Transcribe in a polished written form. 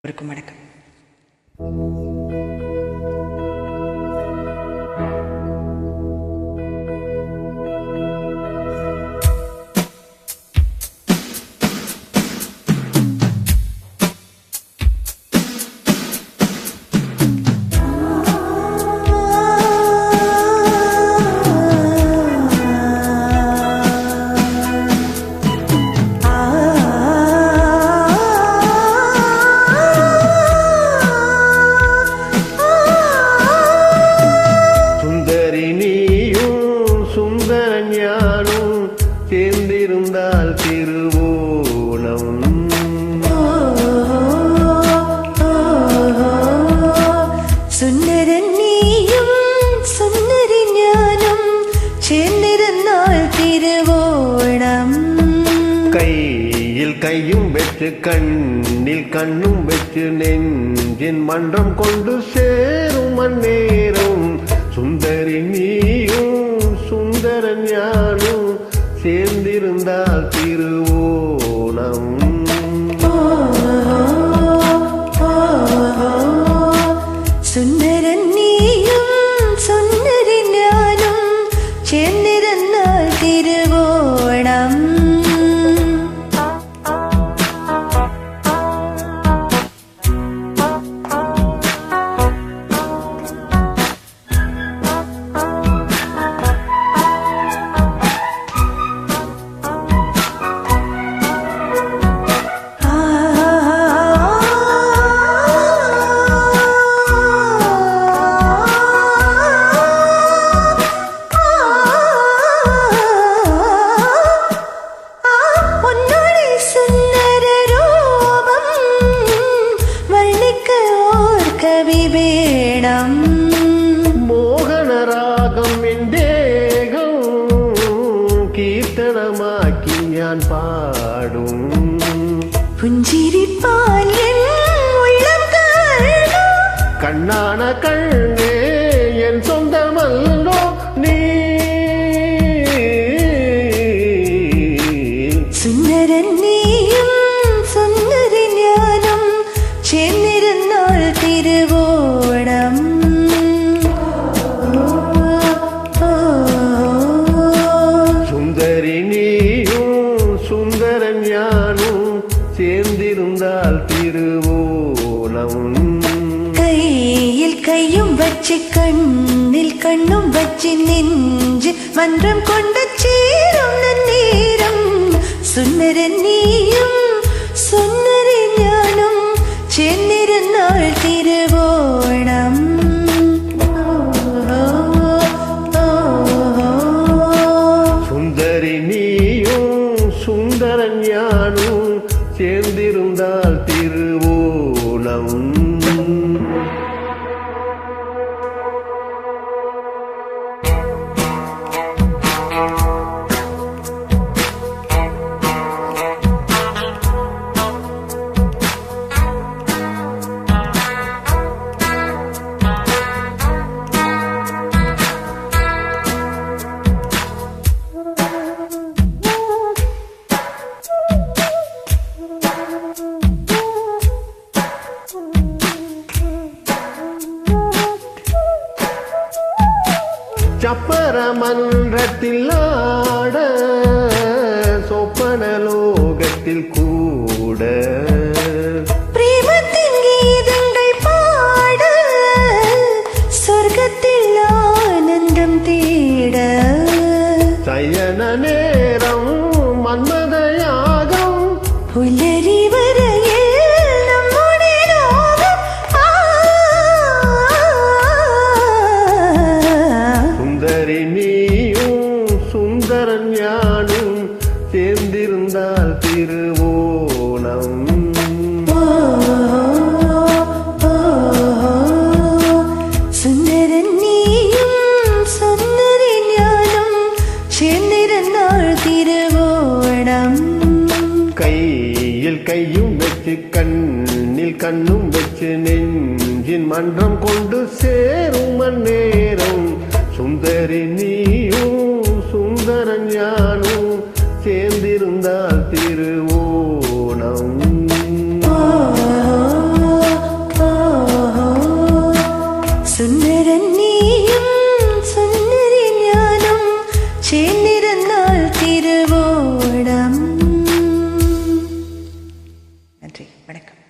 வணக்கம். சேர்ந்திருந்தால் திருவோணம் சுந்தரன் நீயும் சுந்தரி ஞானம் சேர்ந்திருந்தால் திருவோணம் கையில் கையும் வெற்று கண்ணில் கண்ணும் வெற்று நெஞ்சின் மன்றம் கொண்டு சேரும் அந்நேரம் சுந்தரி நீயும் சுந்தரன் ஞானும் சேர்ந்திருந்தால் திருவோணம் சுந்தரன் நீயும் சுந்தரி ஞானம் சேர்ந்திருந்தால் திருவோணம் மோகனராகம் என் தேகம் கீர்த்தனமாக்கி ஞான் பாடும் புஞ்சிரிப்பால் என் உள்ளம் கண்ணான கண்ணே என் சொந்தமல்லோ நீ சுந்தரன் நீயும் சுந்தரி ஞானம் சேர்ந்திருந்தால் திருவோணம் சுந்தரி நீயும் சுந்தரன் ஞானும் சேர்ந்திருந்தால் திருவோணம் கையில் கையும் வச்சு கண்ணில் கண்ணும் வச்சு நெஞ்சு மன்றம் கொண்ட சேரும் நேரம் சுந்தரன் நீயும் சுந்தரி ஞானம் சேர்ந்திருந்தால் திருவோணம் சுந்தரி நீயும் சுந்தரன் ஞானும் சேர்ந்திருந்தால் திருவோணம் சப்பர மன்றத்தில் ஆட சொப்பனலோகத்தில் கூட பிரேமத்தின் கீதங்கள் பாட சொர்க்கத்தில் ஆனந்தம் தேட சயன நேரம் மன்மதயாகம் புலரி வரையில் நம்முடைய ராகம். சுந்தரி நீயும் சுந்தரன் ஞானும் சேர்ந்திருந்தால் திருவோணம் சுந்தரன் நீயும் சுந்தரி ஞானம் சேர்ந்திருந்தால் திருவோணம் கையில் கையும் வச்சு கண்ணில் கண்ணும் வச்சு நெஞ்சின் மன்றம் கொண்டு சேரும் அந்நேரம் சுந்தரி நீயும் சுந்தரன் ஞானும் சேர்ந்திருந்தால் திருவோணம் സുന്ദരൻ നീയും സുന്ദരി ഞാനും ചേർന്നിരുന്നാൽ തിരുവോണം. நன்றி, வணக்கம்.